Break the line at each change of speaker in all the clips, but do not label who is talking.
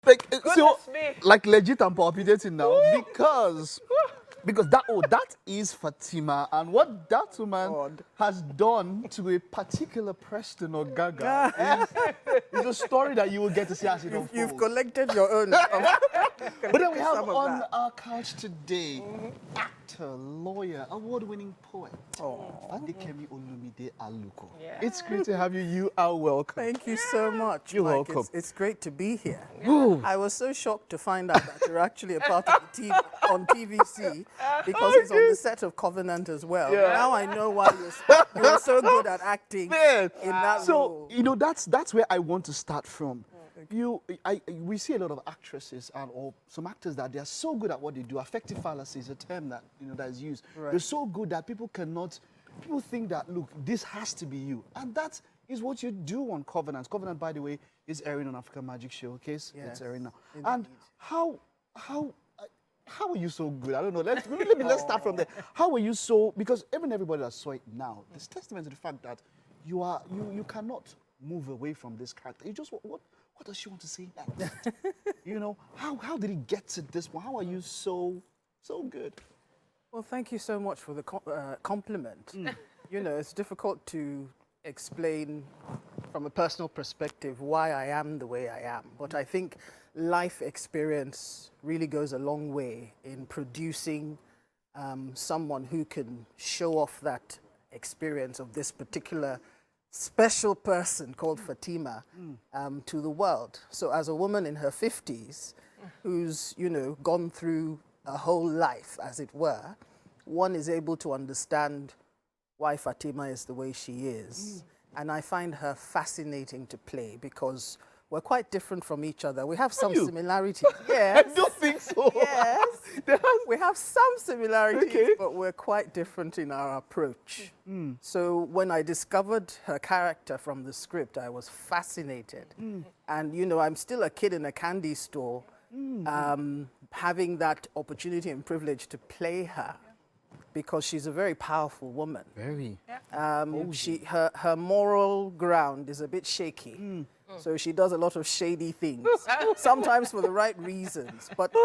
Like,
Goodness me.
like legit, I'm palpitating now because that is Fatima, and what that woman
God.
has done to a particular Preston or Gaga is a story that you will get to see as it
You've
unfolds.
collected your own.
But then we have
Some of
on
that.
our couch today actor, lawyer, award-winning poet, Fadekemi Olumide-Aluko.
Yeah.
It's great to have you. You are welcome.
Thank you so much,
You're
Mike.
welcome.
It's great to be here.
Woo.
I was so shocked to find out that you're actually a part of the team on TVC because he's on the set of Covenant as well.
Yeah.
Now I know why you are so good at acting
Man.
in that
So
role.
that's where I want to start from. We see a lot of actresses or some actors that they are so good at what they do. Affective fallacy is a term that that is used.
Right.
They're so good that people think that, look, this has to be you, and that is what you do on Covenant. Covenant, by the way, is airing on African Magic Showcase.
Yes,
It's airing now.
indeed.
And how are you so good? I don't know. Let's start from there. How are you so? Because even everybody that saw it now, it's testament to the fact that you cannot move away from this character. You just what does she want to say next? How did it get to this point? How are you so good?
Well, thank you so much for the compliment. It's difficult to explain from a personal perspective why I am the way I am, but I think life experience really goes a long way in producing someone who can show off that experience of this particular special person called Fatima to the world. So as a woman in her 50s who's, gone through a whole life, as it were, one is able to understand why Fatima is the way she is. And I find her fascinating to play because we're quite different from each other. We have some similarities. Yes.
I don't think so.
Yes. We have some similarities,
Okay.
but we're quite different in our approach. So when I discovered her character from the script, I was fascinated. And, I'm still a kid in a candy store, having that opportunity and privilege to play her because she's a very powerful woman.
Very.
Her moral ground is a bit shaky. So she does a lot of shady things, sometimes for the right reasons. But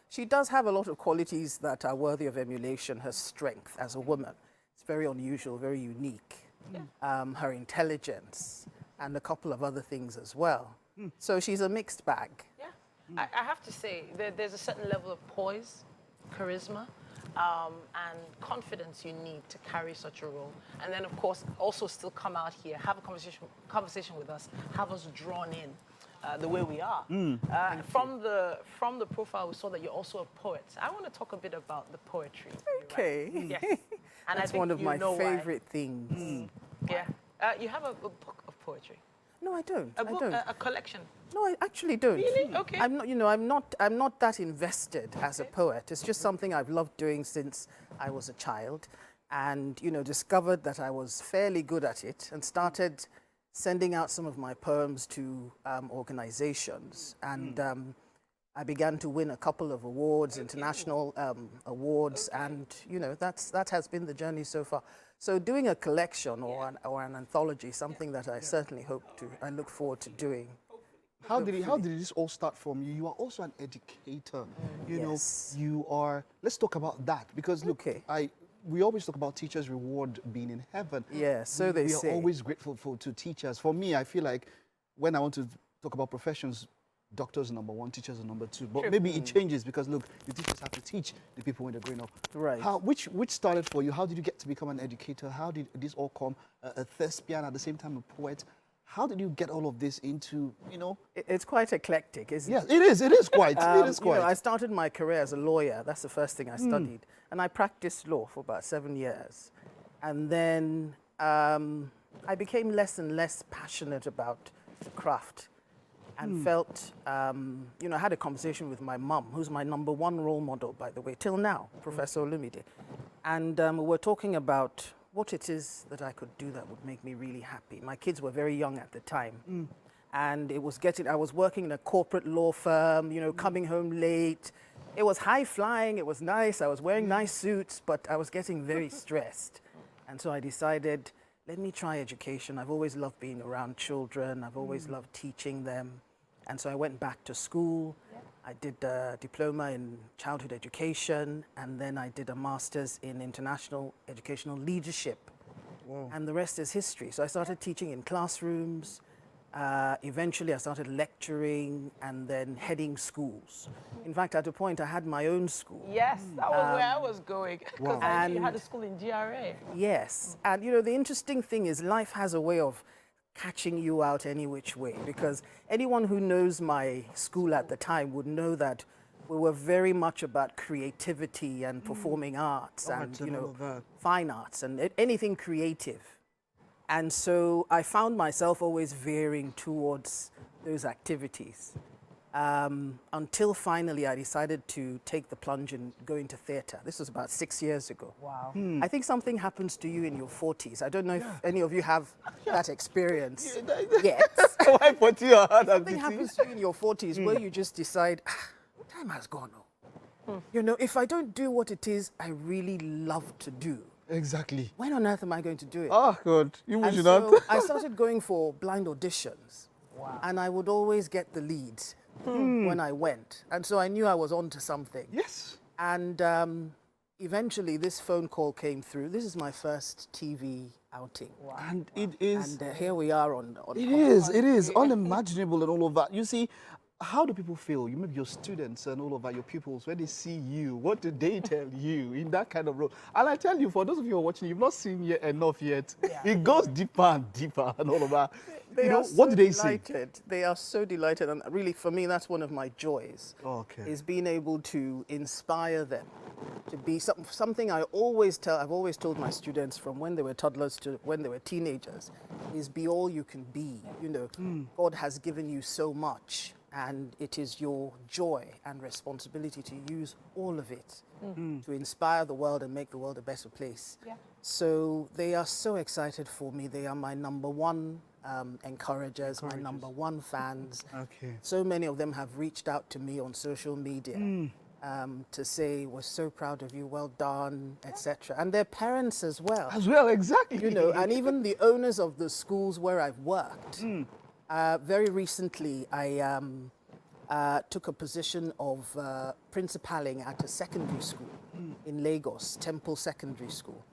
she does have a lot of qualities that are worthy of emulation. Her strength as a woman, it's very unusual, very unique. Her intelligence and a couple of other things as well. So she's a mixed bag.
Yeah. I have to say, there's a certain level of poise, charisma, and confidence you need to carry such a role. And then, of course, also still come out here, have a conversation with us, have us drawn in the way we are. From the profile, we saw that you're also a poet. I want to talk a bit about the poetry.
Okay.
Yes. And
That's
I think
one of my
why.
favorite things.
Yeah. You have a book of poetry.
No, I don't.
A book,
I don't.
a collection.
No, I actually don't.
Really? Okay.
I'm not, I'm not that invested as a poet. It's just something I've loved doing since I was a child and, discovered that I was fairly good at it and started sending out some of my poems to organizations. And I began to win a couple of awards, international awards, and, that has been the journey so far. So doing a collection or an anthology, something that I certainly I look forward to doing.
How did this all start from you? You are also an educator.
Yes.
You are. Let's talk about that because look, we always talk about teachers' reward being in heaven.
Yeah, so they say.
We are always grateful to teachers. For me, I feel like when I want to talk about professions, doctors are number one, teachers are number two. But maybe it changes because look, the teachers have to teach the people when they're growing up.
Right.
Which started for you? How did you get to become an educator? How did this all come? A thespian at the same time, a poet. How did you get all of this into,
It's quite eclectic, isn't it?
Yes, it is. It is quite. It is quite.
I started my career as a lawyer. That's the first thing I studied. And I practiced law for about 7 years. And then I became less and less passionate about the craft and felt, I had a conversation with my mum, who's my number one role model, by the way, till now, Professor Olumide. And we were talking about what it is that I could do that would make me really happy. My kids were very young at the time. And I was working in a corporate law firm, coming home late. It was high flying, it was nice, I was wearing nice suits, but I was getting very stressed. And so I decided, let me try education. I've always loved being around children. I've always loved teaching them. And so I went back to school. I did a diploma in childhood education, and then I did a master's in international educational leadership.
Wow.
And the rest is history. So I started teaching in classrooms. Eventually, I started lecturing and then heading schools. In fact, at a point, I had my own school.
Yes, that was where I was going. Because
Wow.
you had a school in GRA.
Yes. And, you know, the interesting thing is life has a way of catching you out any which way, because anyone who knows my school at the time would know that we were very much about creativity and performing arts and, you know, fine arts and anything creative. And so I found myself always veering towards those activities until finally I decided to take the plunge and go into theatre. This was about 6 years ago.
Wow.
I think something happens to you in your 40s. I don't know if any of you have that experience yet.
Why 40 or
Something happens to you in your 40s where you just decide, time has gone on. You know, if I don't do what it is I really love to do,
Exactly.
when on earth am I going to do it?
Oh, God. You
And
should
so
not.
I started going for blind auditions.
Wow.
And I would always get the leads when I went. And so I knew I was onto something.
Yes.
And eventually this phone call came through. This is my first TV outing.
Wow.
And it is.
And here we are on
It is unimaginable and all of that. You see, how do people feel? You maybe your students and all of that, your pupils, when they see you, what do they tell you in that kind of role? And I tell you, for those of you who are watching, you've not seen yet enough yet.
Yeah.
It goes deeper and deeper and all of that.
They
You know,
are
what
so
do they say?
delighted. They are so delighted, and really, for me, that's one of my joys.
Okay.
Is being able to inspire them to be something I've always told my students from when they were toddlers to when they were teenagers, is be all you can be. You know, God has given you so much, and it is your joy and responsibility to use all of it to inspire the world and make the world a better place.
Yeah.
So they are so excited for me. They are my number one encouragers, my number one fans.
Okay.
So many of them have reached out to me on social media to say, we're so proud of you, well done, etc. And their parents as well.
As well, exactly.
You know, and even the owners of the schools where I've worked. Very recently, I took a position of principaling at a secondary school in Lagos, Temple Secondary School.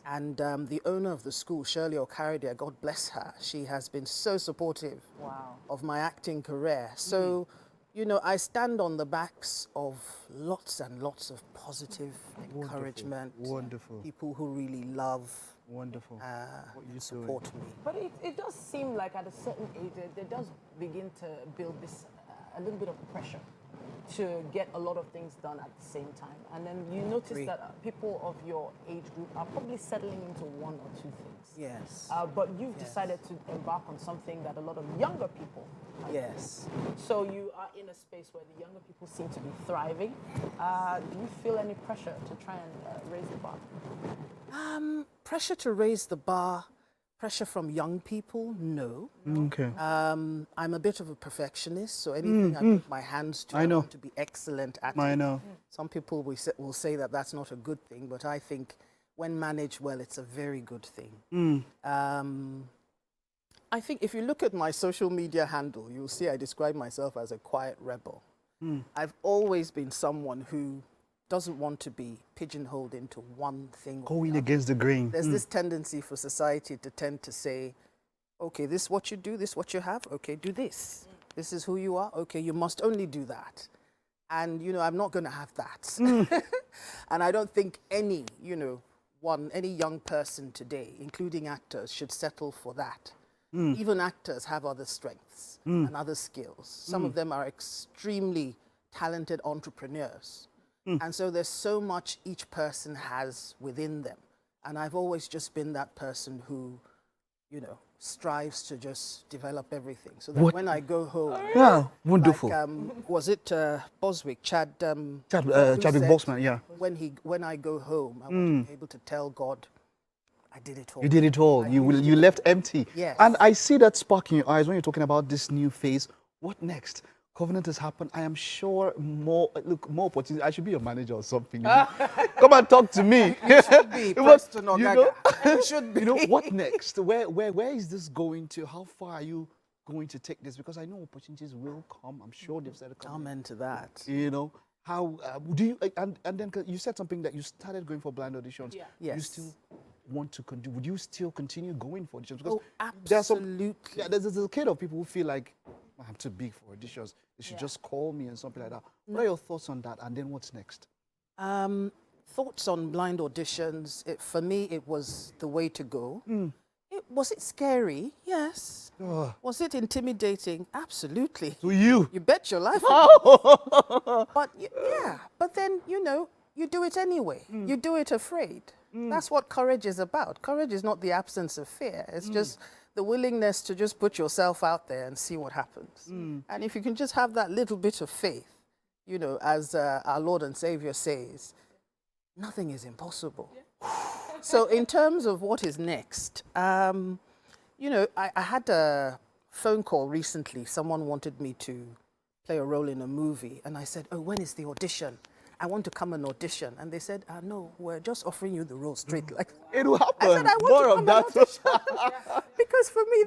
And the owner of the school, Shirley Okaridia, God bless her, she has been so supportive
Wow.
of my acting career. So, you know, I stand on the backs of lots and lots of positive encouragement.
Wonderful.
People who really love
Wonderful. What you
and support me.
But it does seem like at a certain age, there does begin to build this, a little bit of pressure to get a lot of things done at the same time. And then you notice
Agree.
that people of your age group are probably settling into one or two things.
Yes.
But you've decided to embark on something that a lot of younger people are doing.
Yes.
So you are in a space where the younger people seem to be thriving. Do you feel any pressure to try and raise the bar?
Pressure to raise the bar, pressure from young people, no.
Okay.
I'm a bit of a perfectionist, so anything I put my hands to,
I know.
want to be excellent at
I
it.
know.
Some people will say that that's not a good thing, but I think when managed well, it's a very good thing. I think if you look at my social media handle, you'll see I describe myself as a quiet rebel. I've always been someone who doesn't want to be pigeonholed into one thing. or
Going
the other.
against the grain.
There's this tendency for society to tend to say, okay, this is what you do, this is what you have, okay, do this. This is who you are, okay, you must only do that. And, you know, I'm not going to have that. And I don't think any, you know, any young person today, including actors, should settle for that. Even actors have other strengths and other skills. Some of them are extremely talented entrepreneurs. And so there's so much each person has within them. And I've always just been that person who, you know, strives to just develop everything. So that when I go home,
Yeah, wonderful.
like, was it Boswick, who
Chadwick
said,
Boseman, yeah.
When I go home, I want to be able to tell God, I did it all.
You did it all. You left empty.
Yes.
And I see that spark in your eyes when you're talking about this new phase. What next? Covenant has happened. I am sure more opportunities. I should be your manager or something. You know? Come and talk to me.
You should be
But,
Preston or
you
Gaga.
know,
You should be.
you know, what next? Where is this going to? How far are you going to take this? Because I know opportunities will come. I'm sure they've said it.
Amen to that.
You know, how do you, and then 'cause you said something that you started going for blind auditions.
Yeah.
Yes.
You still want to continue, would you still continue going for auditions? Because
Oh,
there's
absolutely.
there's a kid of people who feel like, I'm too big for auditions. They should just call me and something like that. What are your thoughts on that? And then what's next?
Thoughts on blind auditions, for me, it was the way to go. Was it scary? Yes. Was it intimidating? Absolutely.
To you.
You bet your life. But yeah, but then, you know, you do it anyway. You do it afraid. That's what courage is about. Courage is not the absence of fear. It's just the willingness to just put yourself out there and see what happens. And if you can just have that little bit of faith, you know, as our Lord and Savior says, nothing is impossible. So in terms of what is next, you know, I had a phone call recently. Someone wanted me to play a role in a movie. And I said, oh, when is the audition? I want to come and audition. And they said, no, we're just offering you the role straight. Like,
It will happen.
I said, I want
More
to
of
come
that.
and audition. Because for me,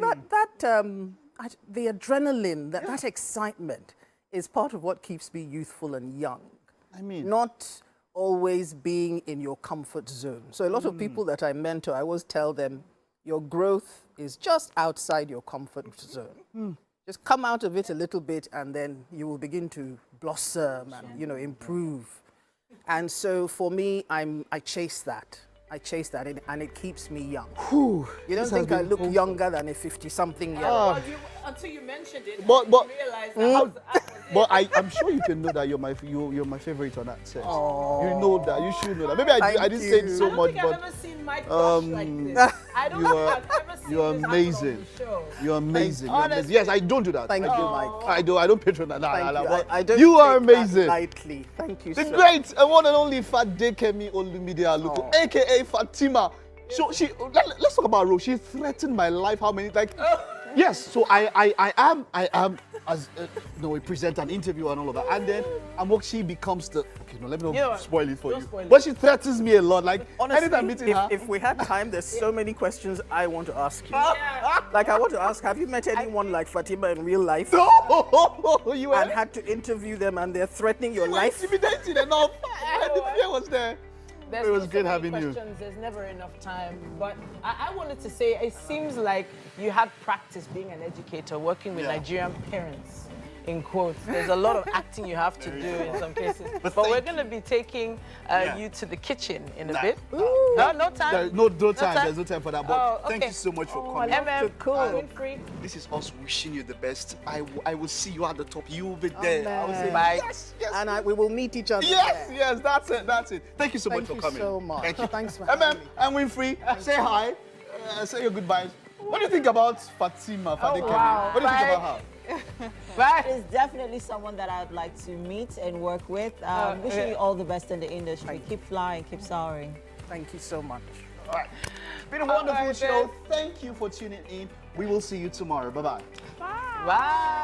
the adrenaline, that excitement is part of what keeps me youthful and young.
I mean,
Not always being in your comfort zone. So a lot of people that I mentor, I always tell them, your growth is just outside your comfort zone. Just come out of it a little bit and then you will begin to blossom and, you know, improve. And so for me, I chase that. I chase that and it keeps me young. You don't think I look younger than a 50-something-year-old?
Until you mentioned it,
But-
I realized that
but I'm sure you can know that you're my favorite on that set. You know that. You should know that. Maybe I didn't say it so much,
I've
but
ever seen Mike Rush like this. I don't think I've ever seen
you're
this happen
amazing.
on the show.
You're amazing. You're
Honestly.
amazing. Yes, I don't do that.
Thank
I
you,
do.
Mike.
I don't patronize that.
Thank you.
But
I don't
you are
take that
amazing.
lightly. Thank you
The
so
great and one and only Fadekemi Olumide-Aluko, aka Fatima. So let's talk about Rose. She threatened my life. How many? Like, yes. So I am as a presenter, an interview, and all of that. And then she becomes the. Okay, no, let me not spoil it for you. But she threatens me a lot. Like,
Honestly,
anytime meeting her.
if we had time, there's so many questions I want to ask you. Like, I want to ask, have you met anyone like Fatima in real life?
No, you were
And had to interview them and they're threatening your life?
intimidating enough. The fear was there.
There's
It was
so
great
many
having you.
questions. There's never enough time. But I wanted to say, it seems like you had practice being an educator, working with Nigerian parents, in quotes. There's a lot of acting you have to do in some cases. But we're going to be taking you to the kitchen in a bit. No time?
There's no time. There's no time for that. But
Oh,
thank
okay.
you so much for coming.
Winfrey.
This is us wishing you the best. I will see you at the top. You will be there. I will say
Bye.
yes.
And we will meet each other
Yes,
there.
yes, that's it. Thank you so much
Thank
for
you
coming.
so much.
Thank you.
Thanks for having me.
And Winfrey, say hi. Say your goodbyes. What do you think about Fatima Fadekemi?
wow.
What do you think about her?
Is definitely someone that I'd like to meet and work with. Wishing you all the best in the industry. Keep flying, keep soaring.
Thank you so much.
All right. It's been a wonderful show. Thank you for tuning in. We will see you tomorrow. Bye-bye.
Bye.